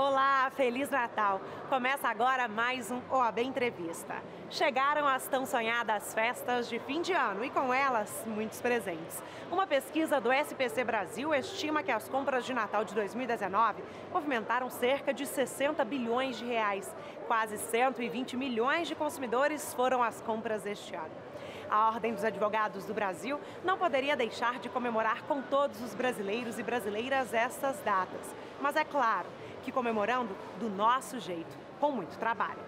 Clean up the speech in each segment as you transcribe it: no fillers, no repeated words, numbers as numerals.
Olá, Feliz Natal! Começa agora mais um OAB Entrevista. Chegaram as tão sonhadas festas de fim de ano e com elas, muitos presentes. Uma pesquisa do SPC Brasil estima que as compras de Natal de 2019 movimentaram cerca de 60 bilhões de reais. Quase 120 milhões de consumidores foram as compras deste ano. A Ordem dos Advogados do Brasil não poderia deixar de comemorar com todos os brasileiros e brasileiras estas datas. Mas é claro que comemorando do nosso jeito, com muito trabalho.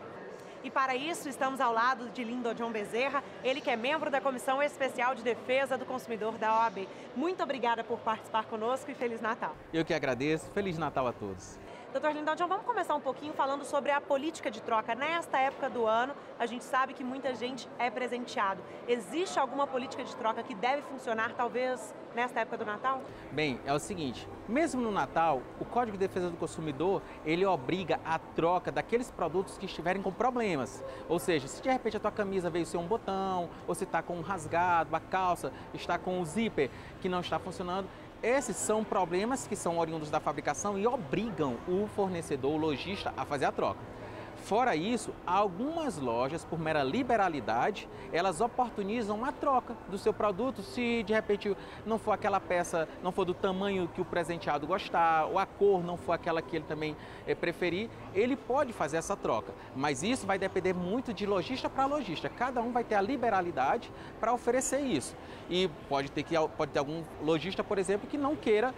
E para isso estamos ao lado de Lindon Bezerra, ele que é membro da Comissão Especial de Defesa do Consumidor da OAB. Muito obrigada por participar conosco e Feliz Natal. Eu que agradeço. Feliz Natal a todos. Doutor Lindon, vamos começar um pouquinho falando sobre a política de troca. Nesta época do ano, a gente sabe que muita gente é presenteado. Existe alguma política de troca que deve funcionar, talvez, nesta época do Natal? Bem, é o seguinte, mesmo no Natal, o Código de Defesa do Consumidor, ele obriga a troca daqueles produtos que estiverem com problemas. Ou seja, se de repente a tua camisa veio sem um botão, ou se está com um rasgado, a calça está com o zíper que não está funcionando, esses são problemas que são oriundos da fabricação e obrigam o fornecedor, o lojista, a fazer a troca. Fora isso, algumas lojas, por mera liberalidade, elas oportunizam a troca do seu produto se de repente não for aquela peça, não for do tamanho que o presenteado gostar, ou a cor não for aquela que ele também preferir, ele pode fazer essa troca. Mas isso vai depender muito de lojista para lojista. Cada um vai ter a liberalidade para oferecer isso. E pode ter algum lojista, por exemplo, que não queira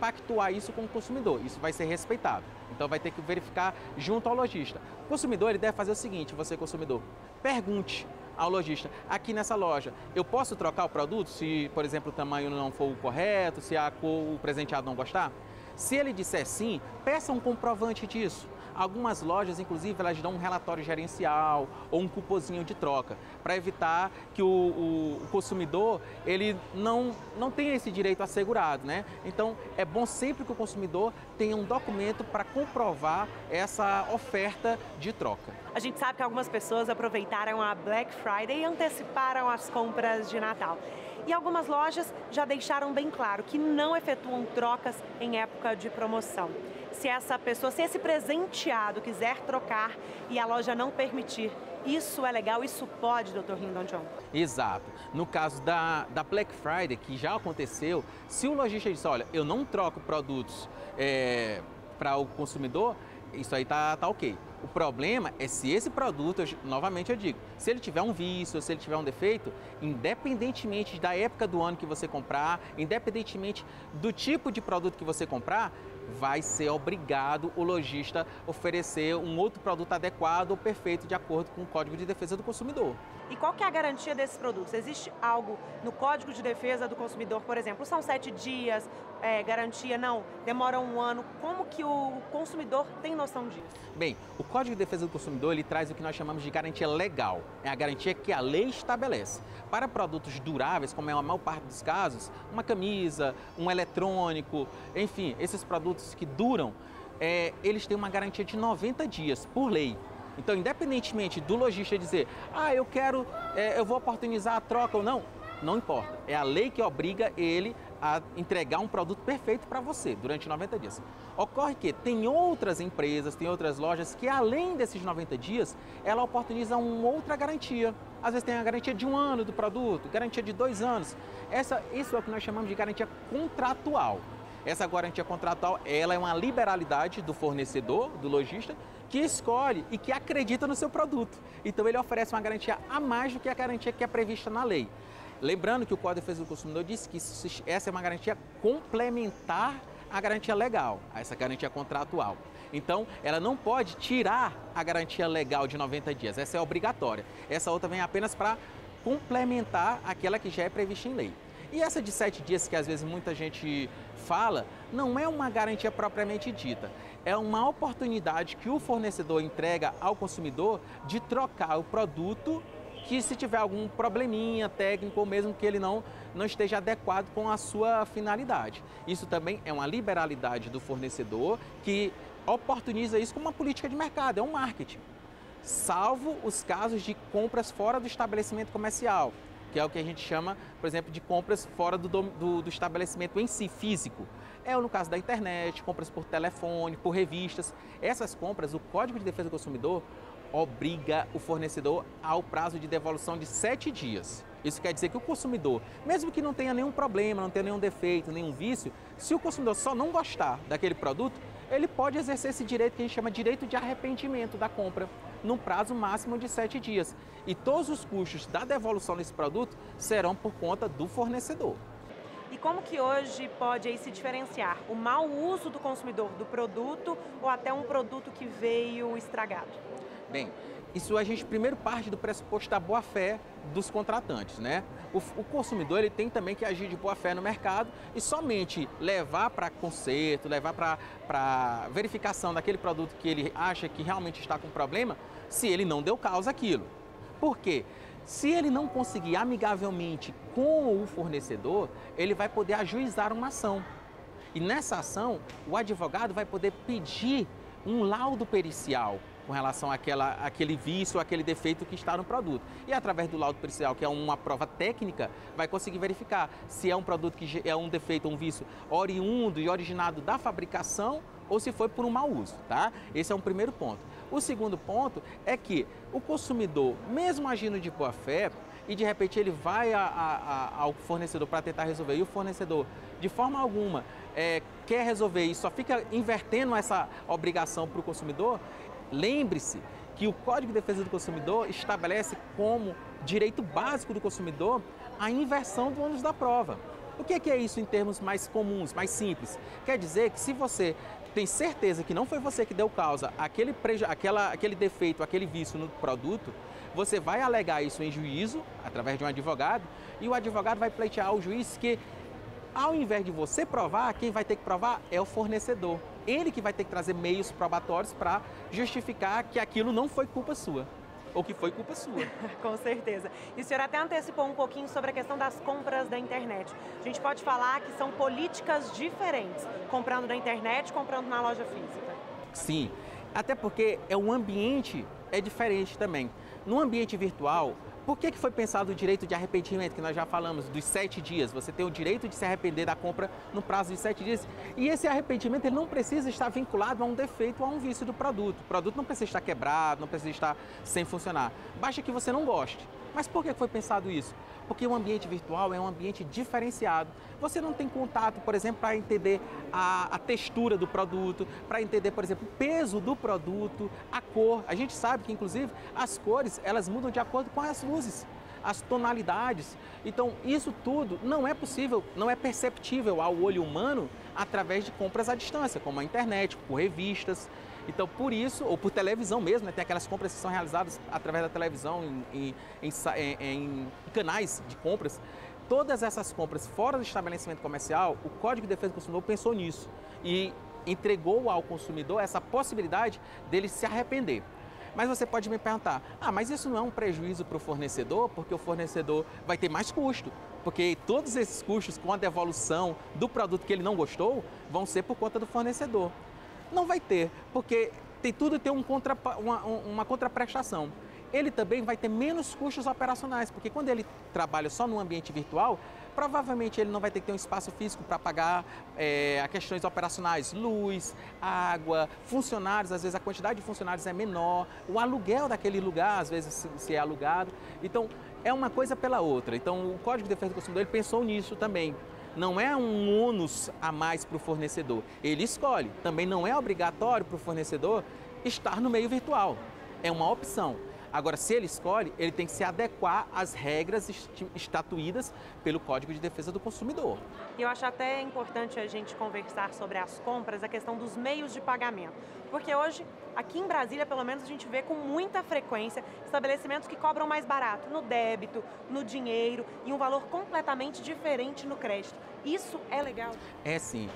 pactuar isso com o consumidor. Isso vai ser respeitado. Então vai ter que verificar junto ao lojista. O consumidor ele deve fazer o seguinte, você consumidor, pergunte ao lojista, aqui nessa loja, eu posso trocar o produto se, por exemplo, o tamanho não for o correto, se a cor, o presenteado não gostar? Se ele disser sim, peça um comprovante disso. Algumas lojas, inclusive, elas dão um relatório gerencial ou um cupozinho de troca, para evitar que o consumidor ele não tenha esse direito assegurado, né? Então, é bom sempre que o consumidor tenha um documento para comprovar essa oferta de troca. A gente sabe que algumas pessoas aproveitaram a Black Friday e anteciparam as compras de Natal. E algumas lojas já deixaram bem claro que não efetuam trocas em época de promoção. Se esse presenteado quiser trocar e a loja não permitir, isso é legal, isso pode, Dr. Lindon John? Exato. No caso da Black Friday, que já aconteceu, se o lojista diz, olha, eu não troco produtos para o consumidor, isso aí tá ok. O problema é se esse produto, novamente eu digo, se ele tiver um vício, se ele tiver um defeito, independentemente da época do ano que você comprar, independentemente do tipo de produto que você comprar, vai ser obrigado o lojista oferecer um outro produto adequado ou perfeito de acordo com o Código de Defesa do Consumidor. E qual que é a garantia desses produtos? Existe algo no Código de Defesa do Consumidor, por exemplo, são 7 dias, garantia não, demora um ano, como que o consumidor tem noção disso? Bem, o Código de Defesa do Consumidor ele traz o que nós chamamos de garantia legal, é a garantia que a lei estabelece. Para produtos duráveis, como é a maior parte dos casos, uma camisa, um eletrônico, enfim, esses produtos que duram, eles têm uma garantia de 90 dias, por lei. Então, independentemente do lojista dizer, eu vou oportunizar a troca ou não, não importa. É a lei que obriga ele a entregar um produto perfeito para você durante 90 dias. Ocorre que tem outras empresas, tem outras lojas que além desses 90 dias, ela oportuniza uma outra garantia. Às vezes tem a garantia de 1 ano do produto, garantia de 2 anos. Isso é o que nós chamamos de garantia contratual. Essa garantia contratual, ela é uma liberalidade do fornecedor, do lojista, que escolhe e que acredita no seu produto. Então ele oferece uma garantia a mais do que a garantia que é prevista na lei. Lembrando que o Código de Defesa do Consumidor diz que essa é uma garantia complementar à garantia legal, a essa garantia contratual. Então, ela não pode tirar a garantia legal de 90 dias, essa é obrigatória. Essa outra vem apenas para complementar aquela que já é prevista em lei. E essa de 7 dias que às vezes muita gente fala, não é uma garantia propriamente dita. É uma oportunidade que o fornecedor entrega ao consumidor de trocar o produto que se tiver algum probleminha técnico ou mesmo que ele não esteja adequado com a sua finalidade. Isso também é uma liberalidade do fornecedor que oportuniza isso como uma política de mercado, é um marketing. Salvo os casos de compras fora do estabelecimento comercial. que é o que a gente chama, por exemplo, de compras fora do estabelecimento em si, físico. É no caso da internet, compras por telefone, por revistas. Essas compras, o Código de Defesa do Consumidor obriga o fornecedor ao prazo de devolução de 7 dias. Isso quer dizer que o consumidor, mesmo que não tenha nenhum problema, não tenha nenhum defeito, nenhum vício, se o consumidor só não gostar daquele produto, ele pode exercer esse direito que a gente chama de direito de arrependimento da compra, num prazo máximo de 7 dias. E todos os custos da devolução desse produto serão por conta do fornecedor. E como que hoje pode aí se diferenciar o mau uso do consumidor do produto ou até um produto que veio estragado? Bem, isso a gente primeiro parte do pressuposto da boa-fé dos contratantes, né? O consumidor ele tem também que agir de boa-fé no mercado e somente levar para conserto, levar para verificação daquele produto que ele acha que realmente está com problema, se ele não deu causa àquilo. Por quê? Se ele não conseguir amigavelmente com o fornecedor, ele vai poder ajuizar uma ação. E nessa ação, o advogado vai poder pedir um laudo pericial com relação àquele vício, àquele defeito que está no produto. E através do laudo pericial, que é uma prova técnica, vai conseguir verificar se é um produto que é um defeito, um vício oriundo e originado da fabricação ou se foi por um mau uso, tá? Esse é um primeiro ponto. O segundo ponto é que o consumidor, mesmo agindo de boa fé, e de repente ele vai ao fornecedor para tentar resolver, e o fornecedor, de forma alguma, quer resolver e só fica invertendo essa obrigação para o consumidor, lembre-se que o Código de Defesa do Consumidor estabelece como direito básico do consumidor a inversão do ônus da prova. O que é isso em termos mais comuns, mais simples? Quer dizer que se você tem certeza que não foi você que deu causa àquele defeito, aquele vício no produto, você vai alegar isso em juízo, através de um advogado, e o advogado vai pleitear ao juiz que, ao invés de você provar, quem vai ter que provar é o fornecedor. Ele que vai ter que trazer meios probatórios para justificar que aquilo não foi culpa sua, ou que foi culpa sua. Com certeza. E o senhor até antecipou um pouquinho sobre a questão das compras da internet. A gente pode falar que são políticas diferentes, comprando na internet, comprando na loja física. Sim, até porque o ambiente é diferente também. No ambiente virtual, por que foi pensado o direito de arrependimento, que nós já falamos, dos 7 dias? Você tem o direito de se arrepender da compra no prazo de 7 dias. E esse arrependimento ele não precisa estar vinculado a um defeito ou a um vício do produto. O produto não precisa estar quebrado, não precisa estar sem funcionar. Basta que você não goste. Mas por que foi pensado isso? Porque o ambiente virtual é um ambiente diferenciado. Você não tem contato, por exemplo, para entender a textura do produto, para entender, por exemplo, o peso do produto, a cor. A gente sabe que, inclusive, as cores, elas mudam de acordo com as luzes, as tonalidades. Então, isso tudo não é possível, não é perceptível ao olho humano através de compras à distância, como a internet, por revistas. Então, por isso, ou por televisão mesmo, né? Tem aquelas compras que são realizadas através da televisão, em canais de compras. Todas essas compras fora do estabelecimento comercial, o Código de Defesa do Consumidor pensou nisso e entregou ao consumidor essa possibilidade dele se arrepender. Mas você pode me perguntar, mas isso não é um prejuízo para o fornecedor? Porque o fornecedor vai ter mais custo, porque todos esses custos com a devolução do produto que ele não gostou vão ser por conta do fornecedor. Não vai ter, porque tudo tem uma contraprestação. Ele também vai ter menos custos operacionais, porque quando ele trabalha só no ambiente virtual, provavelmente ele não vai ter que ter um espaço físico para pagar a questões operacionais, luz, água, funcionários, às vezes a quantidade de funcionários é menor, o aluguel daquele lugar, às vezes se é alugado. Então, é uma coisa pela outra. Então, o Código de Defesa do Consumidor ele pensou nisso também. Não é um ônus a mais para o fornecedor. Ele escolhe. Também não é obrigatório para o fornecedor estar no meio virtual. É uma opção. Agora, se ele escolhe, ele tem que se adequar às regras estatuídas pelo Código de Defesa do Consumidor. E eu acho até importante a gente conversar sobre as compras, a questão dos meios de pagamento. Porque hoje, aqui em Brasília, pelo menos, a gente vê com muita frequência estabelecimentos que cobram mais barato no débito, no dinheiro e um valor completamente diferente no crédito. Isso é legal? É sim.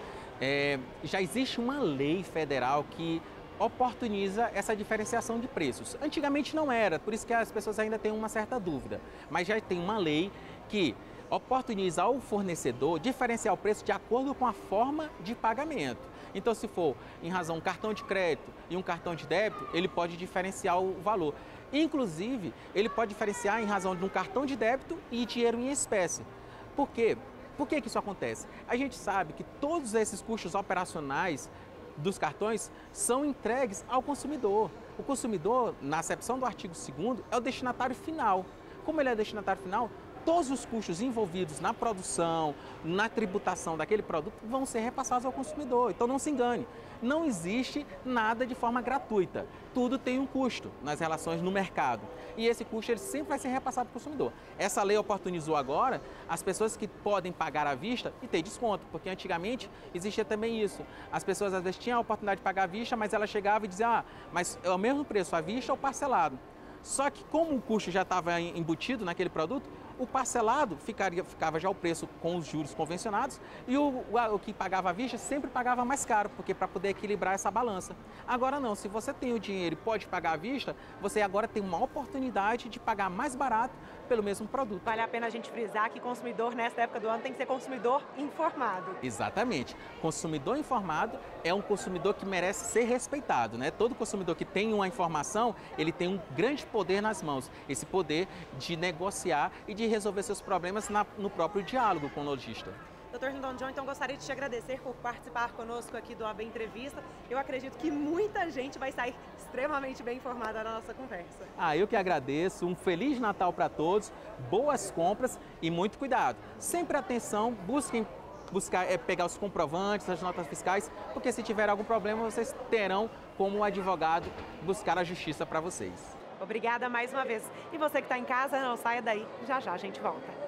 Já existe uma lei federal que oportuniza essa diferenciação de preços. Antigamente não era, por isso que as pessoas ainda têm uma certa dúvida. Mas já tem uma lei que oportuniza ao fornecedor diferenciar o preço de acordo com a forma de pagamento. Então, se for em razão de um cartão de crédito e um cartão de débito, ele pode diferenciar o valor. Inclusive, ele pode diferenciar em razão de um cartão de débito e dinheiro em espécie. Por quê? Por que isso acontece? A gente sabe que todos esses custos operacionais dos cartões são entregues ao consumidor. O consumidor, na acepção do artigo 2º, é o destinatário final. Como ele é o destinatário final, todos os custos envolvidos na produção, na tributação daquele produto vão ser repassados ao consumidor. Então não se engane, não existe nada de forma gratuita. Tudo tem um custo nas relações no mercado. E esse custo ele sempre vai ser repassado para o consumidor. Essa lei oportunizou agora as pessoas que podem pagar à vista e ter desconto, porque antigamente existia também isso. As pessoas às vezes tinham a oportunidade de pagar à vista, mas ela chegava e dizia, mas é o mesmo preço à vista ou parcelado. Só que como o custo já estava embutido naquele produto, o parcelado ficava já o preço com os juros convencionados e o que pagava à vista sempre pagava mais caro, porque para poder equilibrar essa balança. Agora não, se você tem o dinheiro e pode pagar à vista, você agora tem uma oportunidade de pagar mais barato pelo mesmo produto. Vale a pena a gente frisar que consumidor nesta época do ano tem que ser consumidor informado. Exatamente. Consumidor informado é um consumidor que merece ser respeitado, né? Todo consumidor que tem uma informação, ele tem um grande poder nas mãos. Esse poder de negociar e de resolver seus problemas no próprio diálogo com o lojista. Dr. Lindon John, então gostaria de te agradecer por participar conosco aqui do AB Entrevista. Eu acredito que muita gente vai sair extremamente bem informada na nossa conversa. Eu que agradeço. Um Feliz Natal para todos, boas compras e muito cuidado. Sempre atenção, pegar os comprovantes, as notas fiscais, porque se tiver algum problema, vocês terão como advogado buscar a justiça para vocês. Obrigada mais uma vez. E você que está em casa, não saia daí. Já já a gente volta.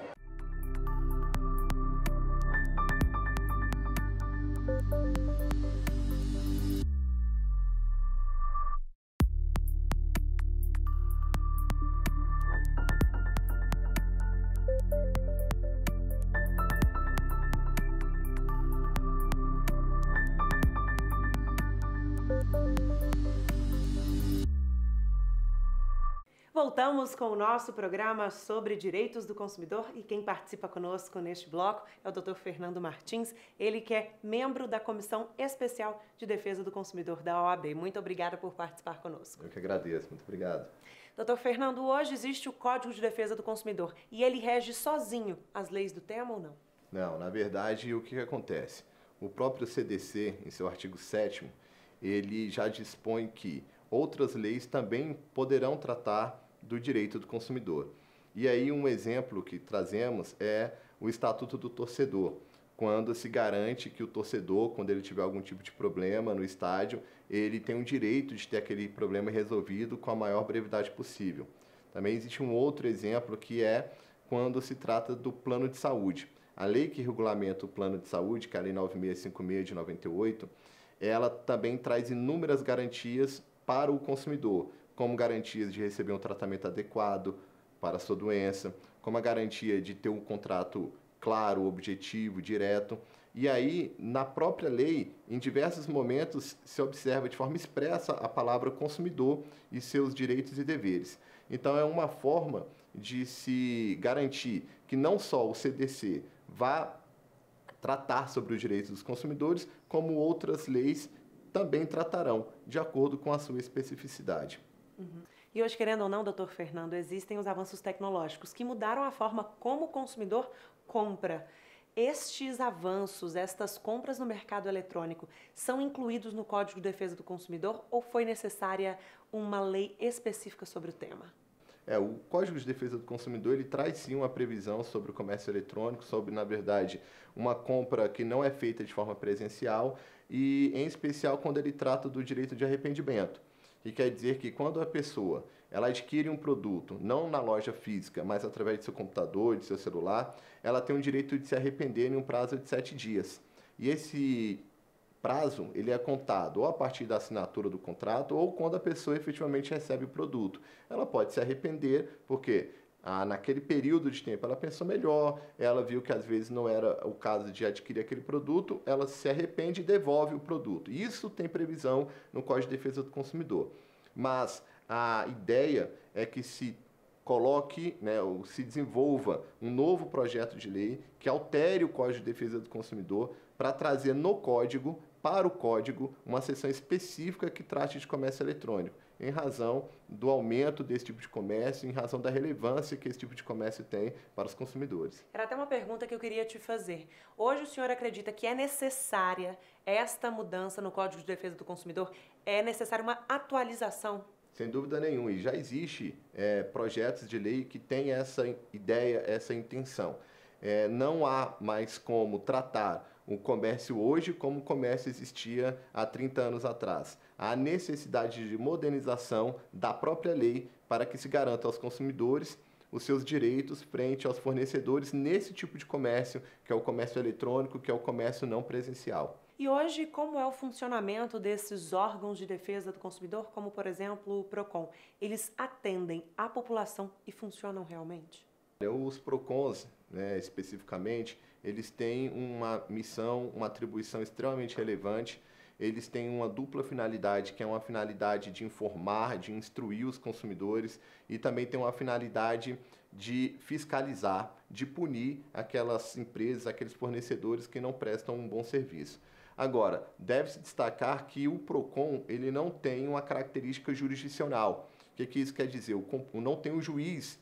Voltamos com o nosso programa sobre direitos do consumidor e quem participa conosco neste bloco é o Dr. Fernando Martins, ele que é membro da Comissão Especial de Defesa do Consumidor da OAB. Muito obrigada por participar conosco. Eu que agradeço, muito obrigado. Dr. Fernando, hoje existe o Código de Defesa do Consumidor e ele rege sozinho as leis do tema ou não? Não, na verdade, o que acontece? O próprio CDC, em seu artigo 7º, ele já dispõe que outras leis também poderão tratar do direito do consumidor. E aí um exemplo que trazemos é o Estatuto do Torcedor, quando se garante que o torcedor, quando ele tiver algum tipo de problema no estádio, ele tem o direito de ter aquele problema resolvido com a maior brevidade possível. Também existe um outro exemplo que é quando se trata do plano de saúde. A lei que regulamenta o plano de saúde, que é a Lei 9656 de 98, ela também traz inúmeras garantias para o consumidor, como garantias de receber um tratamento adequado para a sua doença, como a garantia de ter um contrato claro, objetivo, direto. E aí, na própria lei, em diversos momentos, se observa de forma expressa a palavra consumidor e seus direitos e deveres. Então, é uma forma de se garantir que não só o CDC vá tratar sobre os direitos dos consumidores, como outras leis também tratarão, de acordo com a sua especificidade. E hoje, querendo ou não, doutor Fernando, existem os avanços tecnológicos que mudaram a forma como o consumidor compra. Estes avanços, estas compras no mercado eletrônico, são incluídos no Código de Defesa do Consumidor ou foi necessária uma lei específica sobre o tema? O Código de Defesa do Consumidor, ele traz sim uma previsão sobre o comércio eletrônico, sobre, na verdade, uma compra que não é feita de forma presencial e, em especial, quando ele trata do direito de arrependimento. Que quer dizer que quando a pessoa ela adquire um produto, não na loja física, mas através de seu computador, de seu celular, ela tem o direito de se arrepender em um prazo de 7 dias. E esse prazo ele é contado ou a partir da assinatura do contrato ou quando a pessoa efetivamente recebe o produto. Ela pode se arrepender porque naquele período de tempo ela pensou melhor, ela viu que às vezes não era o caso de adquirir aquele produto, ela se arrepende e devolve o produto. Isso tem previsão no Código de Defesa do Consumidor. Mas a ideia é que se coloque, né, ou se desenvolva um novo projeto de lei que altere o Código de Defesa do Consumidor para trazer no código, para o código, uma seção específica que trate de comércio eletrônico, em razão do aumento desse tipo de comércio, em razão da relevância que esse tipo de comércio tem para os consumidores. Era até uma pergunta que eu queria te fazer. Hoje o senhor acredita que é necessária esta mudança no Código de Defesa do Consumidor? É necessária uma atualização? Sem dúvida nenhuma, e já existe projetos de lei que têm essa ideia, essa intenção. Não há mais como tratar o comércio hoje como o comércio existia há 30 anos atrás. Há necessidade de modernização da própria lei para que se garanta aos consumidores os seus direitos frente aos fornecedores nesse tipo de comércio, que é o comércio eletrônico, que é o comércio não presencial. E hoje, como é o funcionamento desses órgãos de defesa do consumidor, como, por exemplo, o PROCON? Eles atendem a população e funcionam realmente? Os PROCONs, né, especificamente, eles têm uma missão, uma atribuição extremamente relevante. Eles têm uma dupla finalidade, que é uma finalidade de informar, de instruir os consumidores, e também tem uma finalidade de fiscalizar, de punir aquelas empresas, aqueles fornecedores que não prestam um bom serviço. Agora, deve-se destacar que o PROCON ele não tem uma característica jurisdicional. O que isso quer dizer? Não tem um juiz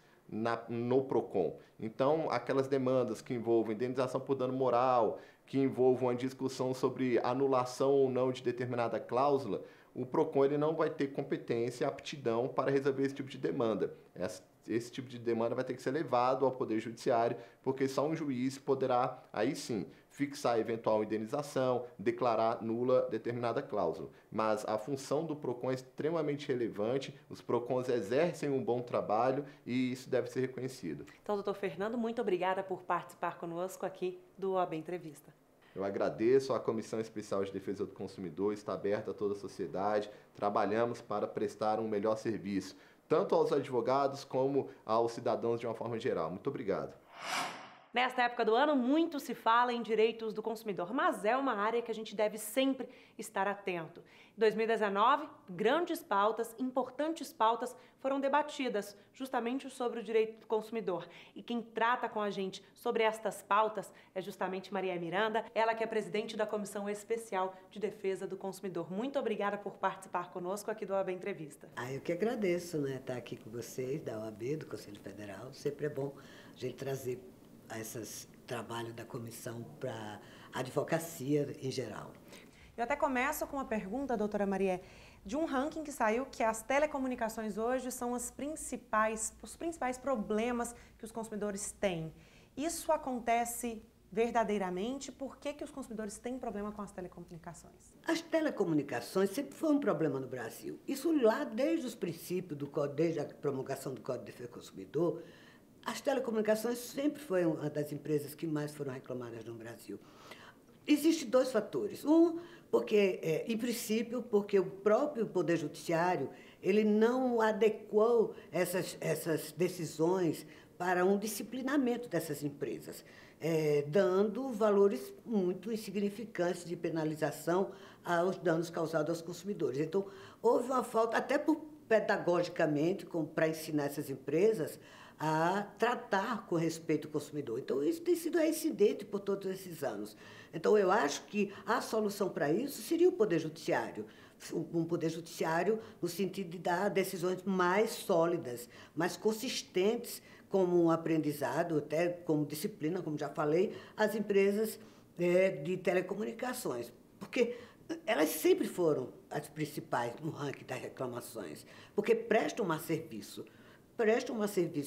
no PROCON. Então, aquelas demandas que envolvem indenização por dano moral, que envolvam uma discussão sobre anulação ou não de determinada cláusula, o PROCON ele não vai ter competência, aptidão para resolver esse tipo de demanda. Esse tipo de demanda vai ter que ser levado ao Poder Judiciário, porque só um juiz poderá, aí sim, fixar eventual indenização, declarar nula determinada cláusula. Mas a função do PROCON é extremamente relevante, os PROCONs exercem um bom trabalho e isso deve ser reconhecido. Então, doutor Fernando, muito obrigada por participar conosco aqui do OAB Entrevista. Eu agradeço, a Comissão Especial de Defesa do Consumidor está aberta a toda a sociedade, trabalhamos para prestar um melhor serviço, tanto aos advogados como aos cidadãos de uma forma geral. Muito obrigado. Nesta época do ano, muito se fala em direitos do consumidor, mas é uma área que a gente deve sempre estar atento. Em 2019, grandes pautas, importantes pautas foram debatidas justamente sobre o direito do consumidor. E quem trata com a gente sobre estas pautas é justamente Maria Miranda, ela que é presidente da Comissão Especial de Defesa do Consumidor. Muito obrigada por participar conosco aqui do OAB Entrevista. Eu que agradeço, né, estar aqui com vocês, da OAB, do Conselho Federal. Sempre é bom a gente trazer esses trabalhos da comissão para a advocacia em geral. Eu até começo com uma pergunta, doutora Maria, de um ranking que saiu que as telecomunicações hoje são os principais problemas que os consumidores têm. Isso acontece verdadeiramente? Por que os consumidores têm problema com as telecomunicações? As telecomunicações sempre foi um problema no Brasil. Isso lá desde os princípios, desde a promulgação do Código de Defesa do Consumidor, as telecomunicações sempre foi uma das empresas que mais foram reclamadas no Brasil. Existem dois fatores. Um, porque, em princípio, porque o próprio Poder Judiciário ele não adequou essas decisões para um disciplinamento dessas empresas, dando valores muito insignificantes de penalização aos danos causados aos consumidores. Então, houve uma falta, até pedagogicamente, para ensinar essas empresas a tratar com respeito ao consumidor. Então, isso tem sido reincidente por todos esses anos. Então, eu acho que a solução para isso seria o Poder Judiciário. Um Poder Judiciário no sentido de dar decisões mais sólidas, mais consistentes, como um aprendizado, até como disciplina, como já falei, às empresas de telecomunicações. Porque elas sempre foram as principais no ranking das reclamações, porque prestam mais serviço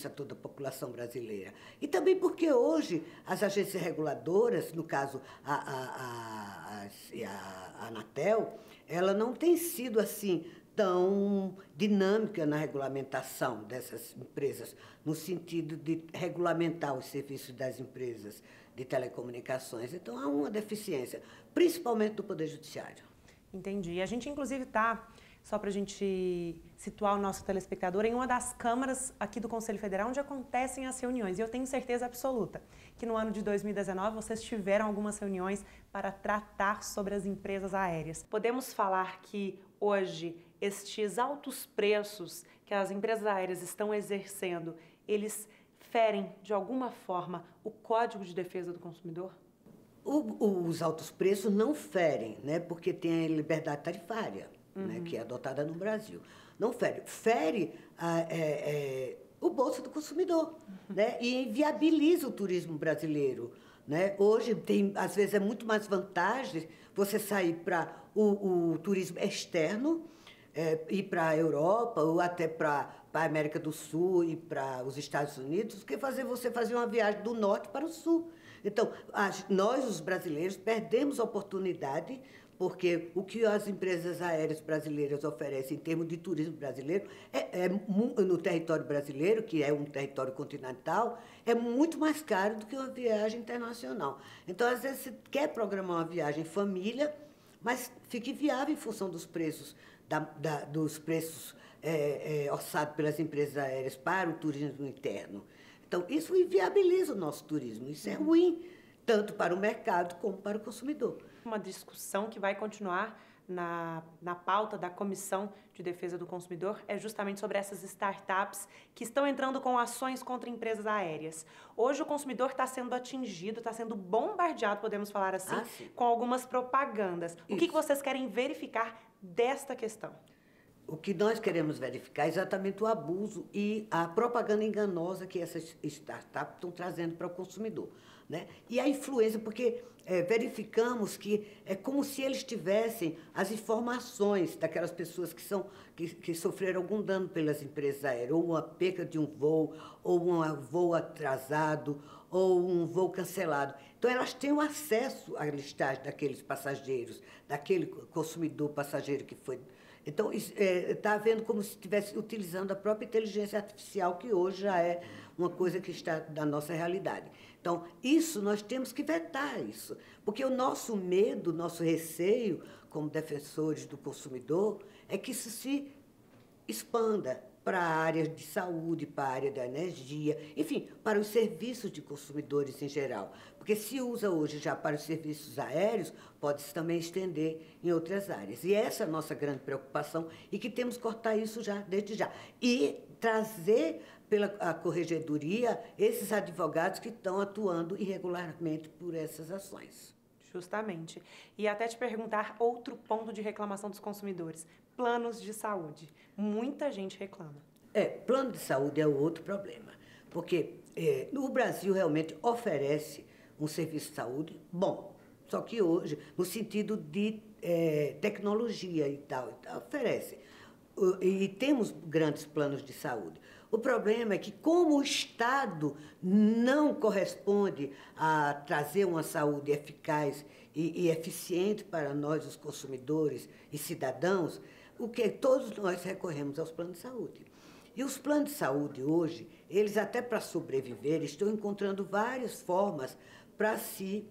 a toda a população brasileira. E também porque hoje as agências reguladoras, no caso a Anatel, ela não tem sido assim tão dinâmica na regulamentação dessas empresas, no sentido de regulamentar os serviços das empresas de telecomunicações. Então, há uma deficiência, principalmente do Poder Judiciário. Entendi. E a gente, inclusive, está, só para a gente situar o nosso telespectador, em uma das câmaras aqui do Conselho Federal, onde acontecem as reuniões. E eu tenho certeza absoluta que no ano de 2019 vocês tiveram algumas reuniões para tratar sobre as empresas aéreas. Podemos falar que hoje estes altos preços que as empresas aéreas estão exercendo, eles ferem, de alguma forma, o Código de Defesa do Consumidor? Os altos preços não ferem, né, porque tem a liberdade tarifária, né, que é adotada no Brasil. Não fere. Fere o bolso do consumidor, né, e inviabiliza o turismo brasileiro. Né? Hoje, às vezes, é muito mais vantagem você sair para o turismo externo, ir para a Europa ou até para a América do Sul e para os Estados Unidos, do que você fazer uma viagem do norte para o sul. Então, nós, os brasileiros, perdemos a oportunidade, porque o que as empresas aéreas brasileiras oferecem em termos de turismo brasileiro, no território brasileiro, que é um território continental, é muito mais caro do que uma viagem internacional. Então, às vezes, você quer programar uma viagem família, mas fica inviável em função dos preços, orçados pelas empresas aéreas para o turismo interno. Então, isso inviabiliza o nosso turismo. Isso é ruim, tanto para o mercado como para o consumidor. Uma discussão que vai continuar na pauta da Comissão de Defesa do Consumidor é justamente sobre essas startups que estão entrando com ações contra empresas aéreas. Hoje o consumidor está sendo atingido, está sendo bombardeado, podemos falar assim, com algumas propagandas. O que vocês querem verificar desta questão? O que nós queremos verificar é exatamente o abuso e a propaganda enganosa que essas startups estão trazendo para o consumidor. Né? E a influência, porque verificamos que é como se eles tivessem as informações daquelas pessoas que sofreram algum dano pelas empresas aéreas, ou uma perca de um voo, ou um voo atrasado, ou um voo cancelado. Então, elas têm o acesso à listagem daqueles passageiros, daquele consumidor passageiro que foi... Então, está havendo como se estivesse utilizando a própria inteligência artificial, que hoje já é uma coisa que está na nossa realidade. Então, isso nós temos que vetar isso, porque o nosso medo, o nosso receio, como defensores do consumidor, é que isso se expanda para a área de saúde, para a área da energia, enfim, para os serviços de consumidores em geral. Porque se usa hoje já para os serviços aéreos, pode-se também estender em outras áreas. E essa é a nossa grande preocupação e que temos que cortar isso já, desde já. E trazer pela corregedoria esses advogados que estão atuando irregularmente por essas ações. Justamente. E até te perguntar outro ponto de reclamação dos consumidores. Planos de saúde. Muita gente reclama. Plano de saúde é outro problema. Porque o Brasil realmente oferece um serviço de saúde bom. Só que hoje, no sentido de tecnologia e tal, oferece. E temos grandes planos de saúde. O problema é que, como o Estado não corresponde a trazer uma saúde eficaz e eficiente para nós, os consumidores e cidadãos, todos nós recorremos aos planos de saúde. E os planos de saúde hoje, eles até para sobreviver, estão encontrando várias formas para se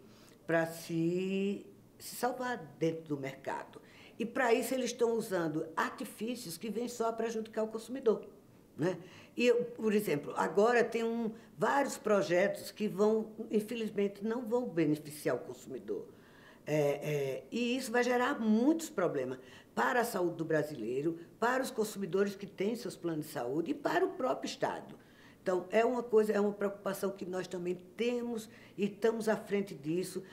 salvar dentro do mercado. E para isso eles estão usando artifícios que vêm só para prejudicar o consumidor. Né? E, por exemplo, agora tem vários projetos que infelizmente, não vão beneficiar o consumidor. E isso vai gerar muitos problemas para a saúde do brasileiro, para os consumidores que têm seus planos de saúde e para o próprio Estado. Então, é uma preocupação que nós também temos e estamos à frente disso.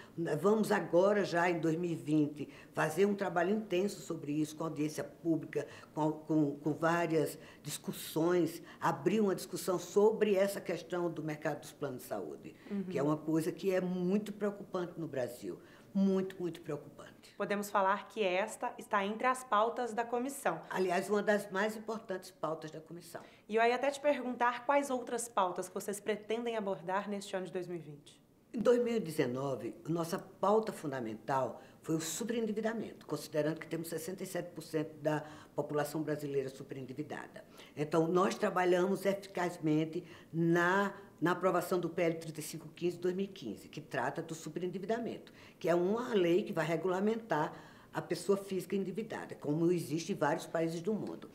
Vamos agora, já em 2020, fazer um trabalho intenso sobre isso, com audiência pública, com várias discussões, abrir uma discussão sobre essa questão do mercado dos planos de saúde, que é uma coisa que é muito preocupante no Brasil. Muito, muito preocupante. Podemos falar que esta está entre as pautas da comissão. Aliás, uma das mais importantes pautas da comissão. E eu ia até te perguntar quais outras pautas que vocês pretendem abordar neste ano de 2020. Em 2019, nossa pauta fundamental foi o superendividamento, considerando que temos 67% da população brasileira superendividada. Então, nós trabalhamos eficazmente na aprovação do PL 3515 de 2015, que trata do superendividamento, que é uma lei que vai regulamentar a pessoa física endividada, como existe em vários países do mundo.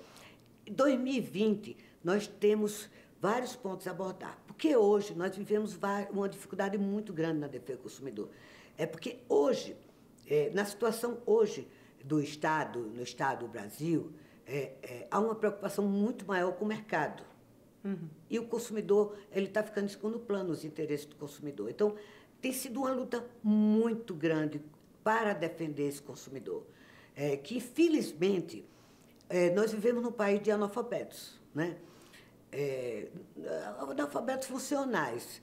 Em 2020, nós temos vários pontos a abordar, porque hoje nós vivemos uma dificuldade muito grande na defesa do consumidor. Porque hoje, na situação hoje do Estado, no Estado do Brasil, há uma preocupação muito maior com o mercado. E o consumidor, ele está ficando em segundo plano, os interesses do consumidor. Então, tem sido uma luta muito grande para defender esse consumidor. Que, infelizmente, nós vivemos num país de analfabetos, né? Analfabetos funcionais.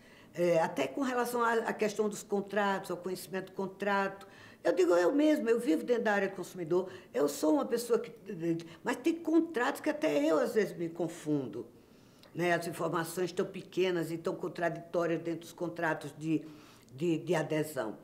Até com relação à questão dos contratos, ao conhecimento do contrato. Eu digo, eu mesma, eu vivo dentro da área do consumidor, eu sou uma pessoa que... Mas tem contratos que até eu, às vezes, me confundo. Né? As informações tão pequenas e tão contraditórias dentro dos contratos de adesão.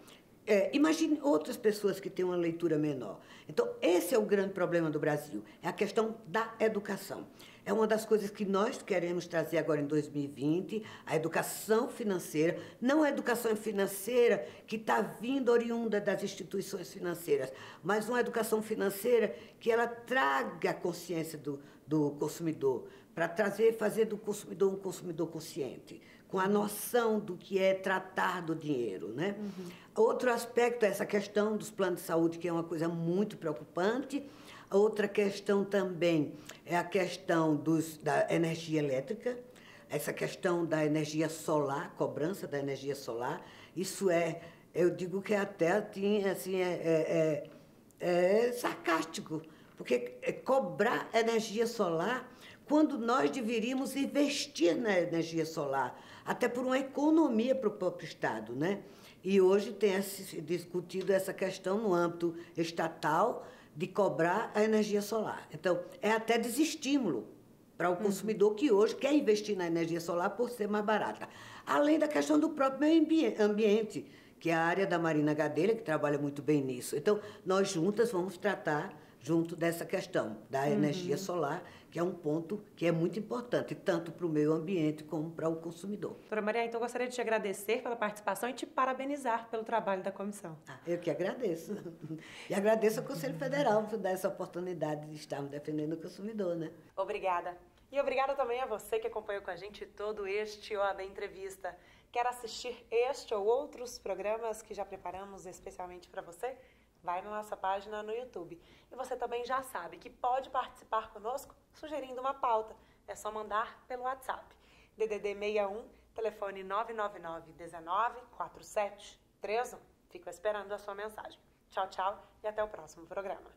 Imagine outras pessoas que têm uma leitura menor. Então, esse é o grande problema do Brasil, é a questão da educação. É uma das coisas que nós queremos trazer agora em 2020, a educação financeira, não a educação financeira que está vindo oriunda das instituições financeiras, mas uma educação financeira que ela traga a consciência do consumidor, para fazer do consumidor um consumidor consciente, com a noção do que é tratar do dinheiro, né? Outro aspecto é essa questão dos planos de saúde, que é uma coisa muito preocupante. A outra questão também é a questão da energia elétrica, essa questão da energia solar, cobrança da energia solar. Isso eu digo que até assim, sarcástico, porque cobrar energia solar quando nós deveríamos investir na energia solar, até por uma economia para o próprio Estado, né? E hoje tem se discutido essa questão no âmbito estatal de cobrar a energia solar. Então, é até desestímulo para o consumidor que hoje quer investir na energia solar por ser mais barata. Além da questão do próprio meio ambiente, que é a área da Marina Gadelha, que trabalha muito bem nisso. Então, nós juntas vamos tratar junto dessa questão da energia solar, que é um ponto que é muito importante, tanto para o meio ambiente como para o consumidor. Doutora Maria, então gostaria de te agradecer pela participação e te parabenizar pelo trabalho da comissão. Eu que agradeço. E agradeço ao Conselho Federal por dar essa oportunidade de estarmos defendendo o consumidor, né? Obrigada. E obrigada também a você que acompanhou com a gente todo este OAB Entrevista. Quer assistir este ou outros programas que já preparamos especialmente para você? Vai na nossa página no YouTube. E você também já sabe que pode participar conosco sugerindo uma pauta. É só mandar pelo WhatsApp. DDD 61, telefone 999 19 47 31. Fico esperando a sua mensagem. Tchau, tchau e até o próximo programa.